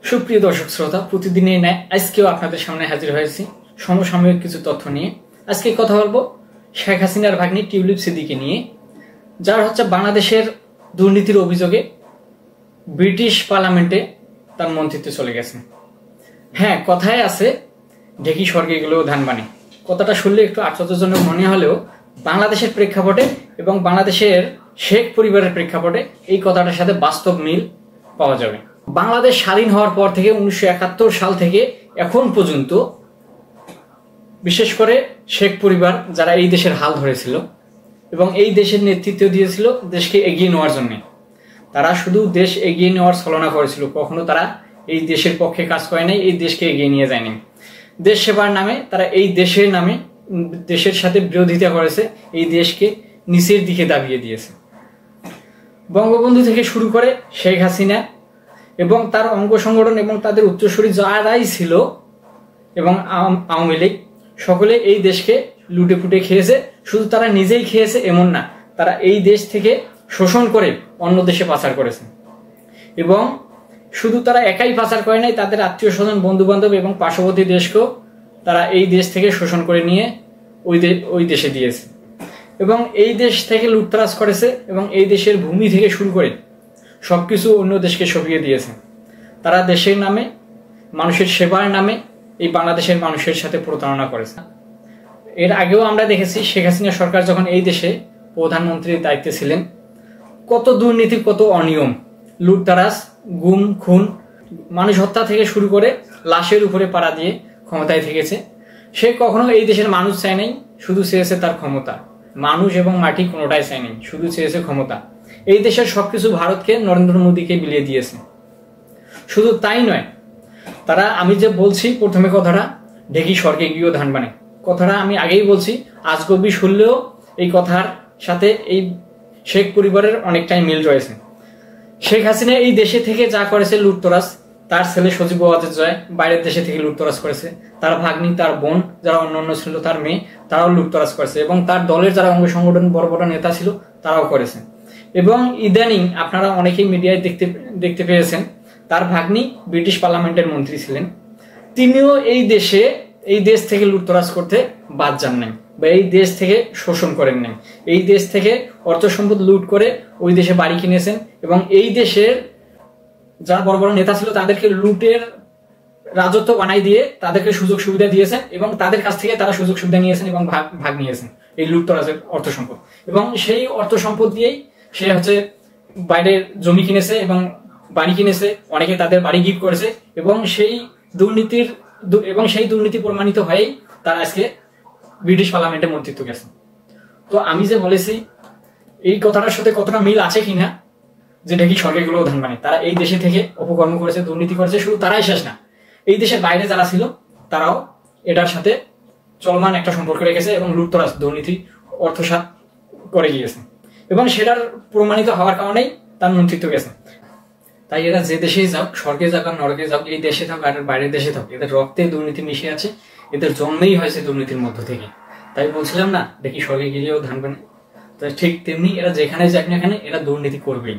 সুপ্রিয় দর্শক শ্রোতা, প্রতিদিনের ন্যায় আজকেও আপনাদের সামনে হাজির হয়েছি সমসাময়িক কিছু তথ্য নিয়ে। আজকে কথা বলবো শেখ হাসিনার ভাগ্নি টিউলিপ সিদ্দিকী নিয়ে, যার বাংলাদেশের দুর্নীতির অভিযোগে ব্রিটিশ পার্লামেন্টে তার মন্ত্রিত্ব চলে গেছে। হ্যাঁ, কথায় আছে ঢেকি স্বর্গে গেলেও ধান বানে। কথাটা শুনলে একটু আশ্চর্যজনক মনে হলেও বাংলাদেশের প্রেক্ষাপটে এবং বাংলাদেশের শেখ পরিবারের প্রেক্ষাপটে এই কথাটার সাথে বাস্তব মিল পাওয়া যাবে। বাংলাদেশ স্বাধীন হওয়ার পর থেকে 1971 সাল থেকে এখন পর্যন্ত বিশেষ করে শেখ পরিবার যারা এই দেশের হাল ধরেছিল এবং এই দেশের নেতৃত্ব দিয়েছিল দেশকে এগিয়ে নেওয়ার জন্য, তারা শুধু দেশ এগিয়ে নেওয়ার ছলনা করেছিল, কখনো তারা এই দেশের পক্ষে কাজ করে নাই, এই দেশকে এগিয়ে নিয়ে যায়নি। দেশ সেবার নামে তারা এই দেশের নামে দেশের সাথে বিরোধিতা করেছে, এই দেশকে নিচের দিকে দাবিয়ে দিয়েছে। বঙ্গবন্ধু থেকে শুরু করে শেখ হাসিনা এবং তার অঙ্গ সংগঠন এবং তাদের উত্তরসূরি যারাই ছিল এবং আওয়ামী লীগ সকলে এই দেশকে লুটে পুটে খেয়েছে। শুধু তারা নিজেই খেয়েছে এমন না, তারা এই দেশ থেকে শোষণ করে অন্য দেশে পাচার করেছে। এবং শুধু তারা একাই পাচার করে নাই, তাদের আত্মীয় স্বজন, বন্ধু বান্ধব এবং পার্শ্ববর্তী দেশকেও তারা এই দেশ থেকে শোষণ করে নিয়ে ওই দেশে দিয়েছে এবং এই দেশ থেকে লুটতরাজ করেছে এবং এই দেশের ভূমি থেকে শুরু করে সবকিছু অন্য দেশকে সঁপিয়ে দিয়েছে। তারা দেশের নামে, মানুষের সেবার নামে এই বাংলাদেশের মানুষের সাথে প্রতারণা করেছে। এর আগেও আমরা দেখেছি শেখ হাসিনা সরকার যখন এই দেশে প্রধানমন্ত্রীর দায়িত্বে ছিলেন, কত দুর্নীতি, কত অনিয়ম, লুটতারাজ, গুম খুন, মানুষ হত্যা থেকে শুরু করে লাশের উপরে পাড়া দিয়ে ক্ষমতায় থেকেছে। সে কখনো এই দেশের মানুষ চায় নাই, শুধু চেয়েছে তার ক্ষমতা। মানুষ এবং মাটি কোনোটাই চায় নাই, শুধু চেয়েছে ক্ষমতা। এই দেশের সবকিছু ভারতকে, নরেন্দ্র মোদীকে বিলিয়ে দিয়েছে। শুধু তাই নয়, তারা, আমি যে বলছি প্রথমে কথাটা ঢেকি স্বর্গে গিয়েও ধান বানে, কথাটা আমি আগেই বলছি, আজগবি শুনলেও এই কথার সাথে এই শেখ পরিবারের অনেকটাই মিল রয়েছে। শেখ হাসিনা এই দেশে থেকে যা করেছে লুটতরাজ, তার ছেলে সজীব ওয়াজেদ জয় বাইরের দেশে থেকে লুটতরাজ করেছে, তার ভাগ্নি, তার বোন, যারা অন্য ছিল, তার মেয়ে, তারাও লুটতরাজ করেছে এবং তার দলের যারা অঙ্গ সংগঠন বড় বড় নেতা ছিল তারাও করেছে। এবং ইদানিং আপনারা অনেকেই মিডিয়ায় দেখতে পেয়েছেন, তার ভাগ্নি ব্রিটিশ পার্লামেন্টের মন্ত্রী ছিলেন, তিনিও এই দেশ থেকে লুটতরাজ করতে বাদ যান নাই বা এই দেশ থেকে শোষণ করেন নাই। এই দেশ থেকে অর্থ সম্পদ লুট করে ওই দেশে বাড়ি কিনেছেন এবং এই দেশের যারা বড় বড় নেতা ছিল তাদেরকে লুটের রাজত্ব বানাই দিয়ে তাদেরকে সুযোগ সুবিধা দিয়েছেন এবং তাদের কাছ থেকে তারা সুযোগ সুবিধা নিয়েছেন এবং ভাগ নিয়েছেন এই লুটতরাজের অর্থ সম্পদ। এবং সেই অর্থ সম্পদ দিয়েই সে বাইরের জমি কিনেছে এবং বাড়ি কিনেছে, অনেকে তাদের বাড়ি গিফট করেছে এবং সেই দুর্নীতি প্রমাণিত হয়েই তারা আজকে ব্রিটিশ পার্লামেন্টে মন্ত্রিত্ব গেছে। তো আমি যে বলেছি এই কথাটার সাথে কতটা মিল আছে কিনা, যে ঢেকি স্বর্গে গেলেও ধান বানে, তারা এই দেশে থেকে অপকর্ম করেছে, দুর্নীতি করেছে। শুধু তারাই শেষ না, এই দেশের বাইরে যারা ছিল তারাও এটার সাথে চলমান একটা সম্পর্ক রেখেছে এবং লুটতরাজ, দুর্নীতি, অর্থসাৎ করে গিয়েছে এবং সেটার প্রমাণিত হওয়ার কারণেই তার মন্ত্রিত্ব গেছে। তাই এরা যে দেশেই যাক, স্বর্গে যাক আর নরকে যাক, এই দেশে থাক আর বাইরের দেশে থাক, এদের রক্তে দুর্নীতি মিশে আছে, এদের জন্মেই হয়েছে দুর্নীতির মধ্য থেকে। তাই বলছিলাম না, দেখি স্বর্গে গেলেও ধান বানে, ঠিক তেমনি এরা যেখানে যাক না এখানে এরা দুর্নীতি করবেই।